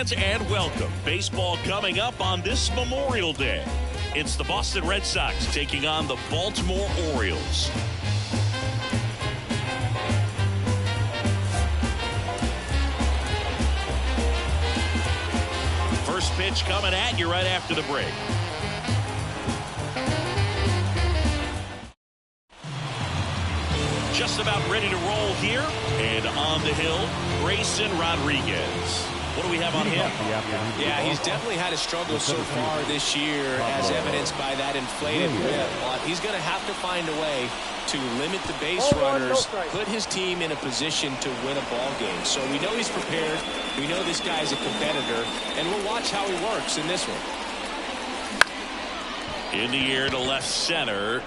fans, and welcome. Baseball coming up on this Memorial Day. It's the Boston Red Sox taking on the Baltimore Orioles. First pitch coming at you right after the break. Just about ready to roll here. And on the hill, Grayson Rodriguez. What do we have on him? Yeah, he's definitely had a struggle so far this year, as evidenced by that inflated rib. But he's going to have to find a way to limit the base runners, put his team in a position to win a ball game. So we know he's prepared. We know this guy's a competitor, and we'll watch how he works in this one. In the air to left center.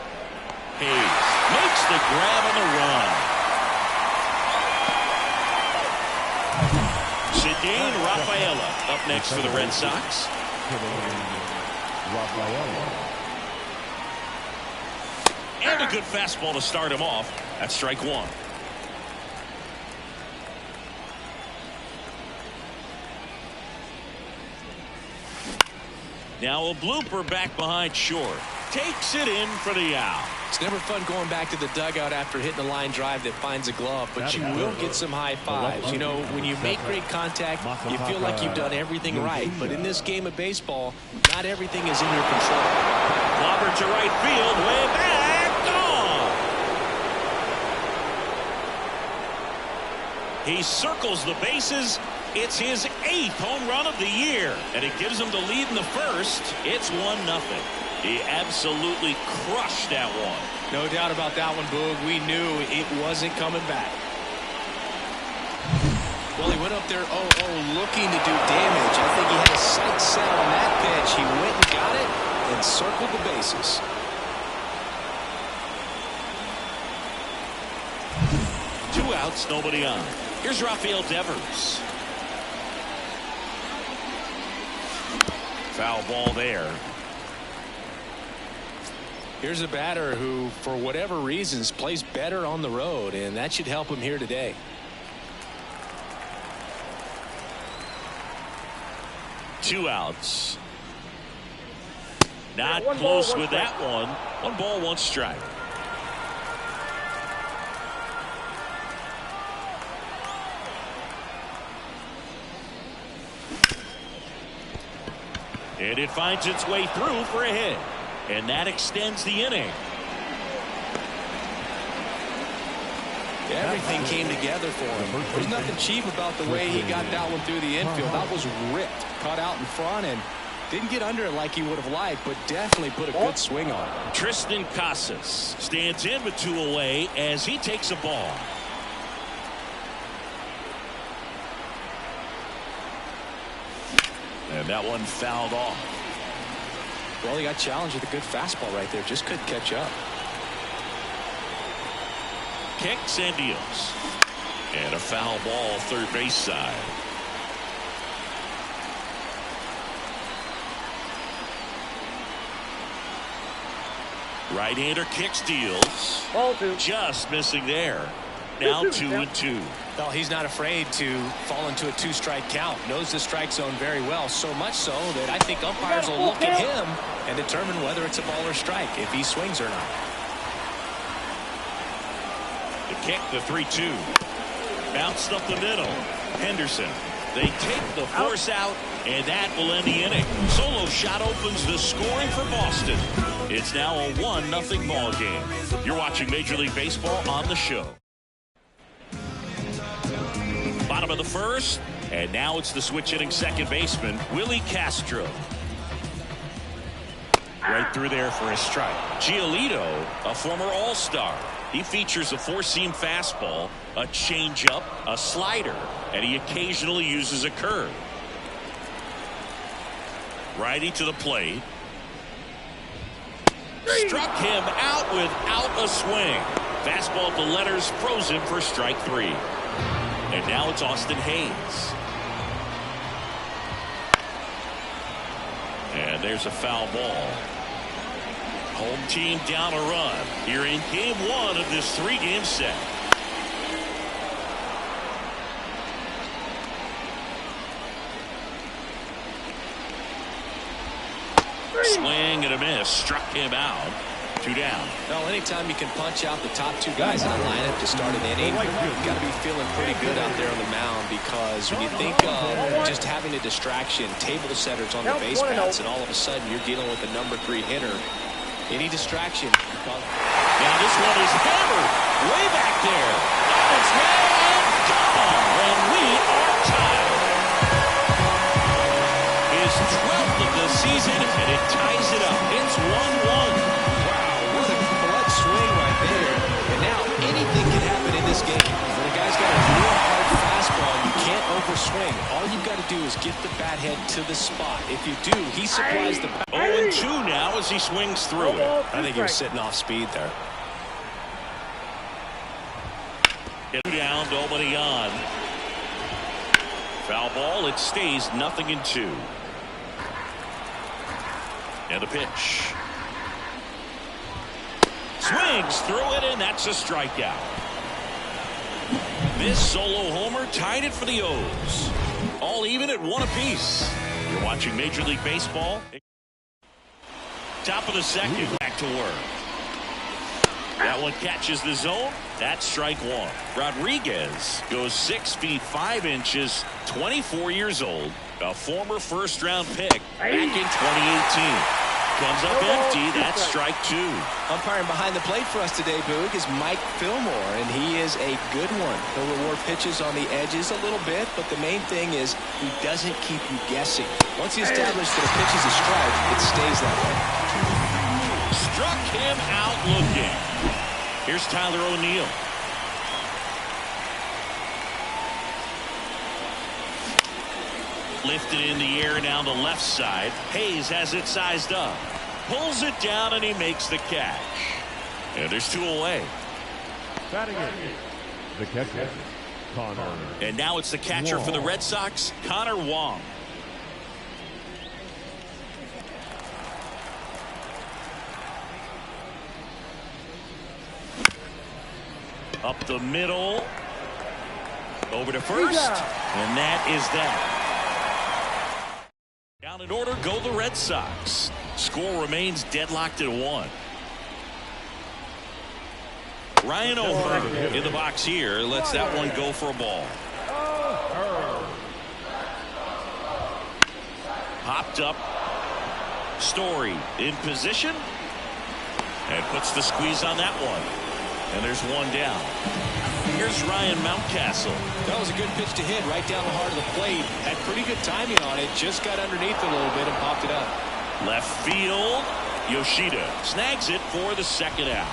Hayes makes the grab on the run. Ceddanne Rafaela up next for the Red Sox. And a good fastball to start him off. That's strike one. Now a blooper back behind short. Takes it in for the out. It's never fun going back to the dugout after hitting a line drive that finds a glove, but you will get some high fives. You know, when you make great contact, you feel like you've done everything right. But in this game of baseball, not everything is in your control. Clobber to right field, way back, gone. He circles the bases. It's his 8th home run of the year, and it gives him the lead in the first. It's 1-0. He absolutely crushed that one. No doubt about that one, Boog. We knew it wasn't coming back. Well, he went up there, looking to do damage. I think he had a sight set on that pitch. He went and got it and circled the bases. Two outs, nobody on. Here's Rafael Devers. Foul ball there. Here's a batter who, for whatever reasons, plays better on the road, and that should help him here today. Two outs. Not close with that one. 1 ball, 1 strike. And it finds its way through for a hit. And that extends the inning. Everything came together for him. There's nothing cheap about the way he got that one through the infield. That was ripped, caught out in front, and didn't get under it like he would have liked, but definitely put a good swing on it. Tristan Casas stands in with 2 away as he takes a ball. And that one fouled off. Well, he got challenged with a good fastball right there. Just couldn't catch up. Kicks and deals. And a foul ball third base side. Right-hander kicks, deals. Ball 2. Just missing there. Now 2-2. Well, he's not afraid to fall into a 2-strike count. Knows the strike zone very well, so much so that I think umpires will look at him and determine whether it's a ball or strike, if he swings or not. The kick, the 3-2. Bounced up the middle. Henderson. They take the force out, and that will end the inning. Solo shot opens the scoring for Boston. It's now a 1-0 ball game. You're watching Major League Baseball on the show. Bottom of the first, and now it's the switch hitting second baseman, Willie Castro. Right through there for a strike. Giolito, a former All-Star. He features a 4-seam fastball, a changeup, a slider, and he occasionally uses a curve. Righty to the plate. Struck him out without a swing. Fastball at the letters, frozen for strike 3. And now it's Austin Hayes. And there's a foul ball. Home team down a run here in game 1 of this 3-game set. Swing and a miss. Struck him out. 2 down. Well, anytime you can punch out the top 2 guys in the lineup to start an inning, you've got to be feeling pretty good out there on the mound, because when you think of just having a distraction, table setters on the base paths, and all of a sudden you're dealing with the number 3 hitter, any distraction. Now this one is hammered way back there. And it's way gone. And we are tied. His 12th of the season, and it ties it up. It's 1-1. Swing right there, and now anything can happen in this game. When a guy's got a real hard fastball, you can't overswing. All you've got to do is get the bat head to the spot. If you do, he supplies the bat. 0-2 now as he swings through it. I think he was sitting off speed there. 2 down, nobody on. Foul ball, it stays 0-2. And a pitch. Swings through it, and that's a strikeout. This solo homer tied it for the O's. All even at 1 apiece. You're watching Major League Baseball. Top of the second, back to work. That one catches the zone. That's strike 1. Rodriguez goes 6 feet 5 inches, 24 years old, a former first-round pick back in 2018. Comes up empty. That's strike 2. Umpiring behind the plate for us today, Boog, is Mike Fillmore, and he is a good one. He'll reward pitches on the edges a little bit, but the main thing is he doesn't keep you guessing. Once he establishes that a pitch is a strike, it stays that way. Struck him out looking. Here's Tyler O'Neill. Lifted in the air down the left side. Hayes has it sized up. Pulls it down, and he makes the catch. And there's 2 away. Batting it, the catcher, Connor. And now it's the catcher for the Red Sox, Connor Wong. Up the middle. Over to first. And that is that. Down in order go the Red Sox. Score remains deadlocked at 1. Ryan O'Hearn in the box here. Lets that one go for a ball. Hopped up. Story in position. And puts the squeeze on that one. And there's 1 down. Here's Ryan Mountcastle. That was a good pitch to hit right down the heart of the plate. Had pretty good timing on it. Just got underneath a little bit and popped it up. Left field. Yoshida snags it for the 2nd out.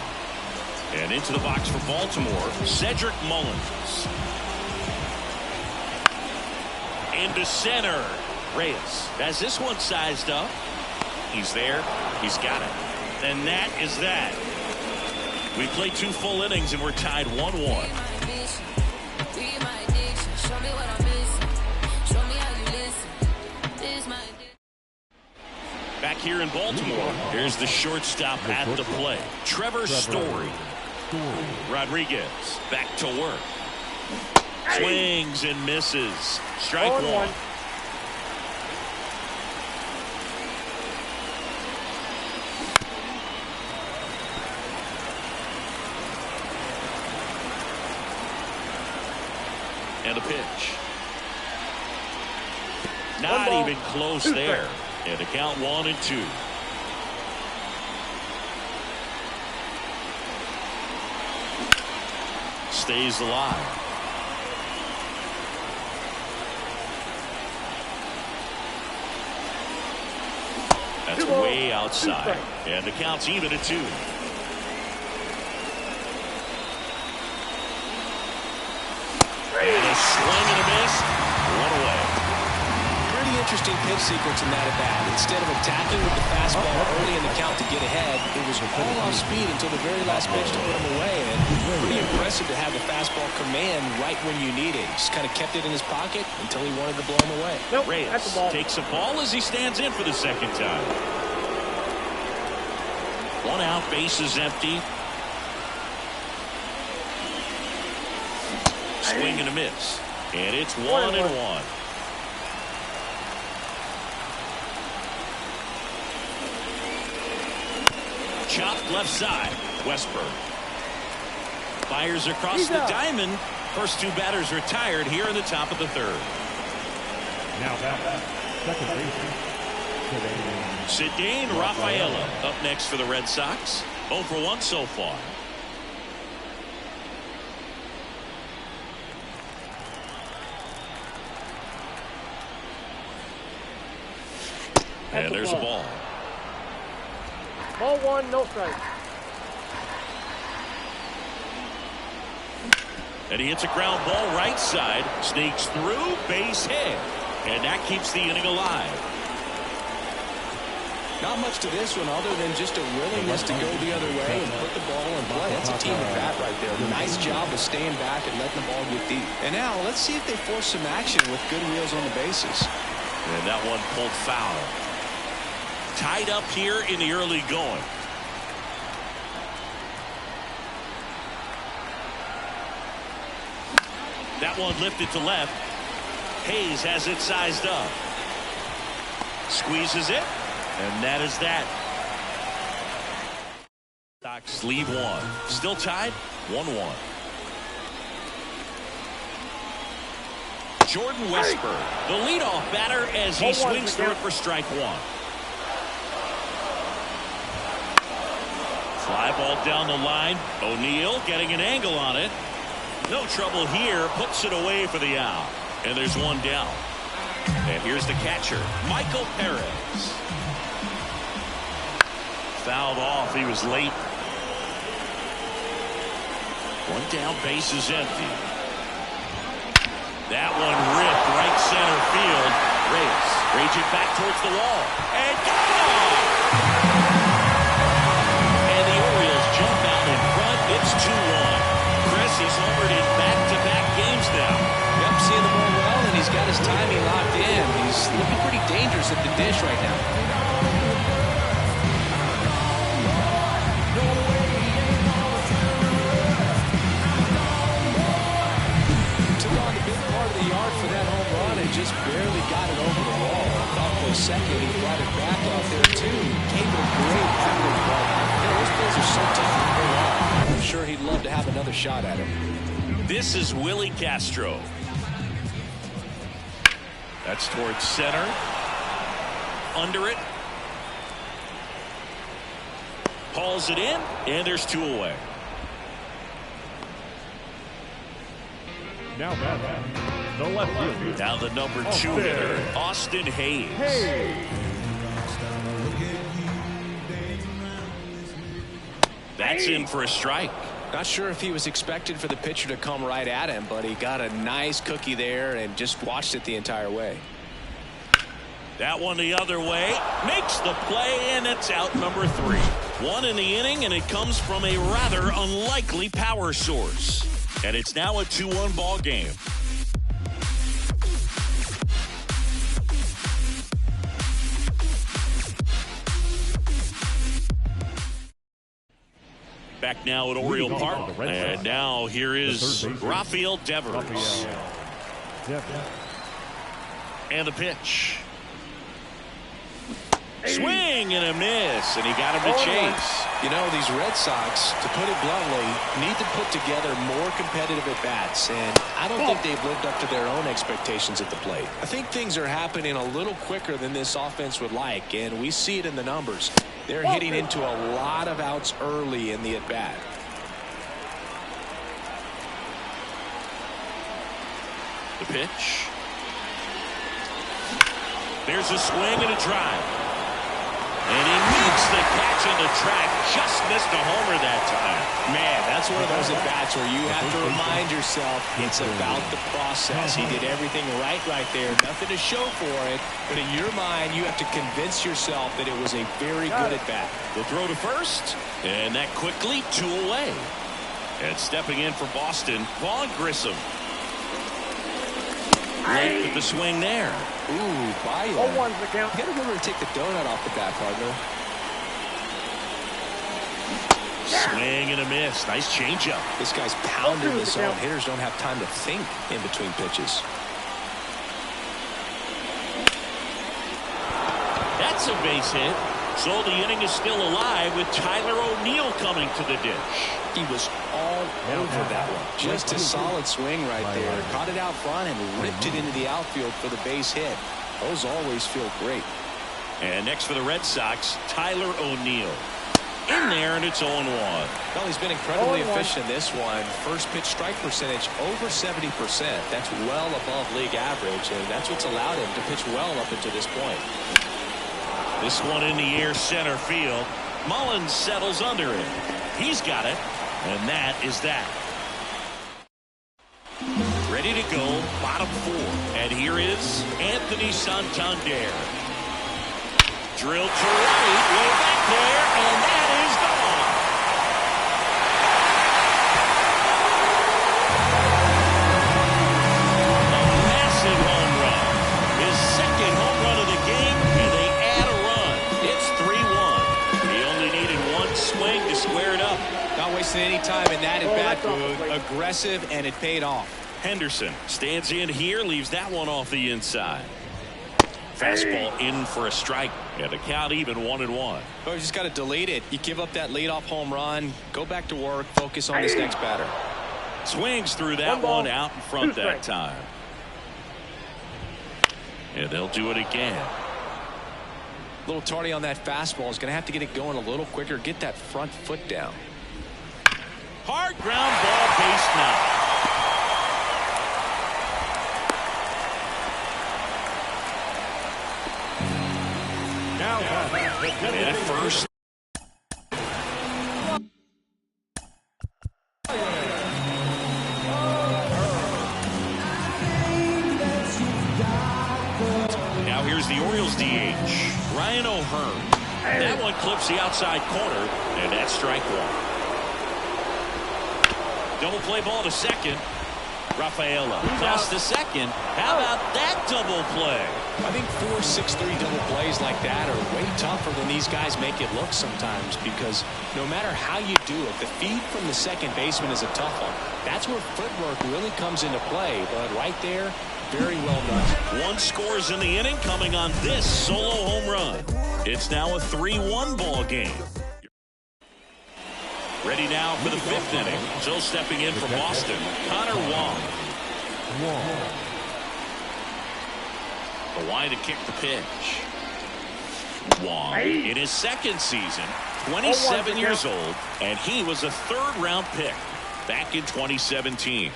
And into the box for Baltimore, Cedric Mullins. Into center. Reyes has this one sized up. He's there. He's got it. And that is that. We played 2 full innings, and we're tied 1-1. Back here in Baltimore, here's the shortstop at the plate, Trevor Story. Rodriguez back to work. Swings and misses. Strike 1. And a pitch. Not even close there. And to count 1-2. Stays alive. That's way outside. And the count's even at 2. And a swing and a miss. 1 away. Pretty interesting pitch sequence in that at bat. Instead of attacking with the fastball early in the count to get ahead, it was all off speed until the very last pitch to put him away. And pretty impressive to have the fastball command right when you need it. Just kind of kept it in his pocket until he wanted to blow him away. Reyes takes a ball as he stands in for the 2nd time. 1 out, bases empty. Swing and a miss. And it's 1-1. chopped left side. Westburg fires across the diamond. First two batters retired here in the top of the third. Now back, second baseman, Ceddanne Rafaela up next for the Red Sox. 0 for 1 so far. And there's a ball. Ball 1, no strike. And he hits a ground ball right side. Sneaks through, base hit. And that keeps the inning alive. Not much to this one other than just a willingness to go the other way and put the ball in play. That's a team at bat right there. Nice job of staying back and letting the ball get deep. And now let's see if they force some action with good wheels on the bases. And that one pulled foul. Tied up here in the early going. That one lifted to left. Hayes has it sized up. Squeezes it. And that is that. Sox lead one. Still tied 1-1. Jordan Westburg, the leadoff batter as he swings through it for strike one. Fly ball down the line. O'Neill getting an angle on it. No trouble here. Puts it away for the out. And there's one down. And here's the catcher, Michael Perez. Fouled off. He was late. One down, base is empty. That one ripped right center field. Reyes raging back towards the wall. And gone! And the Orioles jump out in front. It's 2-1. Chris, he's homered in back-to-back games now. Yep, seeing the ball well, and he's got his timing locked in. He's looking pretty dangerous at the dish right now. Just barely got it over the wall. I thought for a second he brought it back out there too. Came with a great average ball. Those plays are so tough to pull off. I'm sure he'd love to have another shot at him. This is Willie Castro. That's towards center. Under it. Hauls it in, and there's two away. now batting, the left fielder. Now the number 2 hitter, Austin Hayes. That's in for a strike. Not sure if he was expected for the pitcher to come right at him, but he got a nice cookie there and just watched it the entire way. That one the other way, makes the play, and it's out number 3. 1 in the inning, and it comes from a rather unlikely power source. And it's now a 2-1 ball game. Back now at Oriole Park, and now here is Rafael Devers. And the pitch. Swing and a miss, and he got him to chase. You know, these Red Sox, to put it bluntly, need to put together more competitive at-bats, and I don't think they've lived up to their own expectations at the plate. I think things are happening a little quicker than this offense would like, and we see it in the numbers. They're hitting into a lot of outs early in the at-bat. The pitch. There's a swing and a drive. And he makes the catch on the track. Just missed a homer that time. Man, that's one of those at-bats where you have to remind yourself it's about the process. He did everything right there. Nothing to show for it. But in your mind, you have to convince yourself that it was a very good at-bat. The throw to first. And that quickly 2 away. And stepping in for Boston, Vaughn Grissom. Late with the swing there. Ooh, Baez. 0-1's the count. You got to remember to take the donut off the bat, partner. Swing and a miss. Nice changeup. This guy's pounding the zone. Hitters don't have time to think in between pitches. That's a base hit. So the inning is still alive with Tyler O'Neill coming to the dish. He was all over that one. Just a solid swing right there. Caught it out front and ripped it into the outfield for the base hit. Those always feel great. And next for the Red Sox, Tyler O'Neill. In there, and it's 0-1. Well, he's been incredibly efficient in this one. First pitch strike percentage over 70%. That's well above league average, and that's what's allowed him to pitch well up until this point. This one in the air center field. Mullins settles under it. He's got it, and that is that. Ready to go, bottom 4. And here is Anthony Santander. Drilled to right, way back there, and that is gone. A massive home run. His second home run of the game, and they add a run. It's 3-1. He only needed one swing to square it up. Not wasting any time in that at-bat, Boog. Aggressive, and it paid off. Henderson stands in here, leaves that one off the inside. Fastball in for a strike, and the count even 1-1. Well, you just got to delete it. You give up that leadoff home run, go back to work, focus on this next batter. Swings through that one out in front that time. And they'll do it again. A little tardy on that fastball. Is going to have to get it going a little quicker, get that front foot down. Hard ground ball, base knock. And at first. Now here's the Orioles DH, Ryan O'Hearn. That one clips the outside corner, and that's strike 1. Double play ball to second. Rafaela toss to second. How about that double play? I think 4-6-3 double plays like that are way tougher than these guys make it look sometimes, because no matter how you do it, the feed from the second baseman is a tough one. That's where footwork really comes into play, but right there, very well done. One scores in the inning coming on this solo home run. It's now a 3-1 ball game. Ready now for the 5th inning. Still stepping in for Boston, Connor Wong. Kawhi to kick the pitch. Wong in his second season, 27 years old, and he was a 3rd-round pick back in 2017.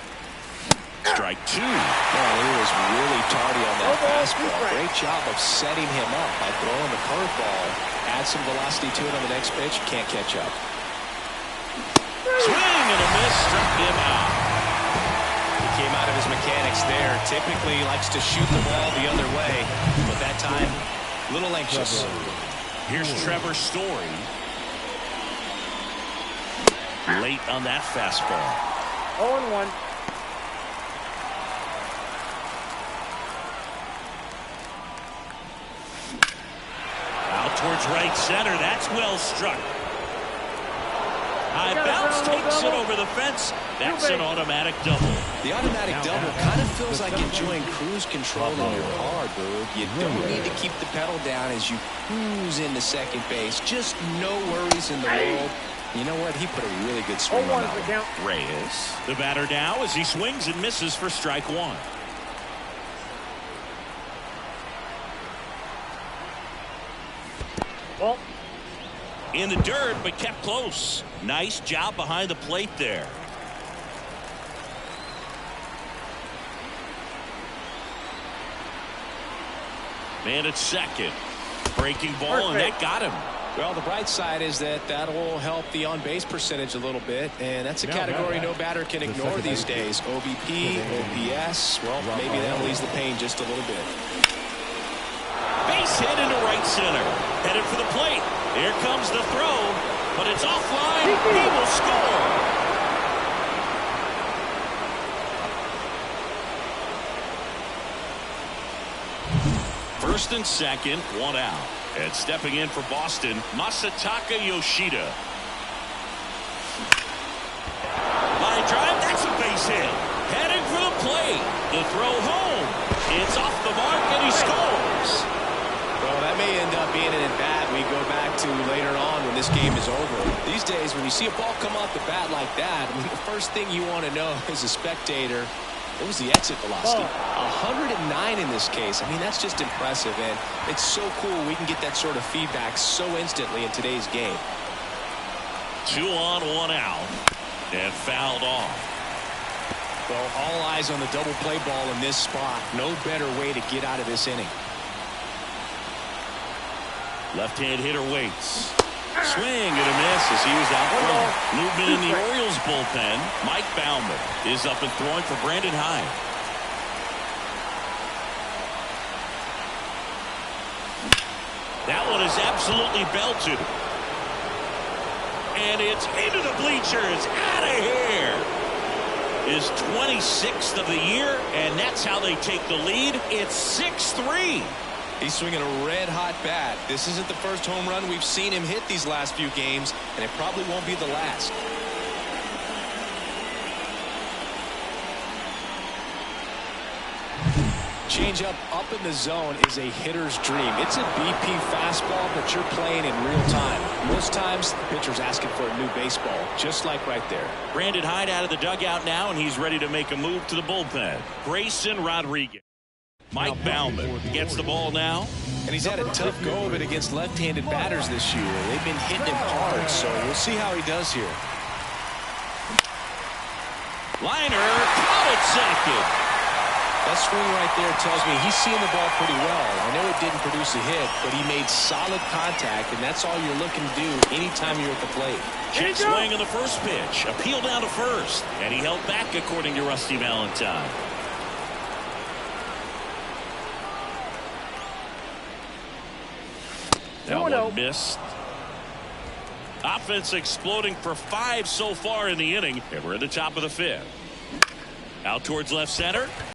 Strike 2. Oh, he was really tardy on that fastball. Great job of setting him up by throwing the curveball. Add some velocity to it on the next pitch. Can't catch up. Swing and a miss, struck him out. He came out of his mechanics there. Typically he likes to shoot the ball the other way, but that time, a little anxious. Here's Trevor Story. Late on that fastball. 0-1. Out towards right center. That's well struck. High bounce takes it over the fence. That's an automatic double. The automatic double kind of feels like enjoying cruise control in your car, Boog. You don't need to keep the pedal down as you cruise into second base. Just no worries in the world. You know what? He put a really good swing on that one. Reyes, the batter now as he swings and misses for strike 1. Well, in the dirt, but kept close. Nice job behind the plate there. Man at second. Breaking ball, and that got him. Well, the bright side is that will help the on-base percentage a little bit, and that's a category no batter can ignore these days. OBP, OPS, well, maybe that'll ease the pain just a little bit. Base hit into right center. Headed for the plate. Here comes the throw, but it's offline. He will score. First and second, 1 out. And stepping in for Boston, Masataka Yoshida. Line drive, that's a base hit. Heading for the plate. The throw home. It's off the mark, and he scores. Well, that may end up being an at-bat. We go back to later on when this game is over. These days, when you see a ball come off the bat like that, I mean, the first thing you want to know as a spectator, what was the exit velocity? 109 in this case. I mean, that's just impressive, and it's so cool we can get that sort of feedback so instantly in today's game. 2 on, 1 out, and fouled off. Well, all eyes on the double play ball in this spot. No better way to get out of this inning. Left-hand hitter waits. Swing and a miss as he was out front. Movement in the Orioles bullpen. Mike Baumann is up and throwing for Brandon Hyde. That one is absolutely belted. And it's into the bleachers. Out of here. His 26th of the year, and that's how they take the lead. It's 6-3. He's swinging a red-hot bat. This isn't the first home run we've seen him hit these last few games, and it probably won't be the last. Changeup up in the zone is a hitter's dream. It's a BP fastball, but you're playing in real time. Most times, the pitcher's asking for a new baseball, just like right there. Brandon Hyde out of the dugout now, and he's ready to make a move to the bullpen. Grayson Rodriguez. Mike Baumann gets the ball now. And he's had a tough go of it against left-handed batters this year. They've been hitting him hard, so we'll see how he does here. Liner, caught it second. That swing right there tells me he's seeing the ball pretty well. I know it didn't produce a hit, but he made solid contact, and that's all you're looking to do anytime you're at the plate. Check swing on the first pitch. Appeal down to first, and he held back according to Rusty Valentine. That one missed. Offense exploding for 5 so far in the inning, and we're at the top of the 5th. Out towards left center.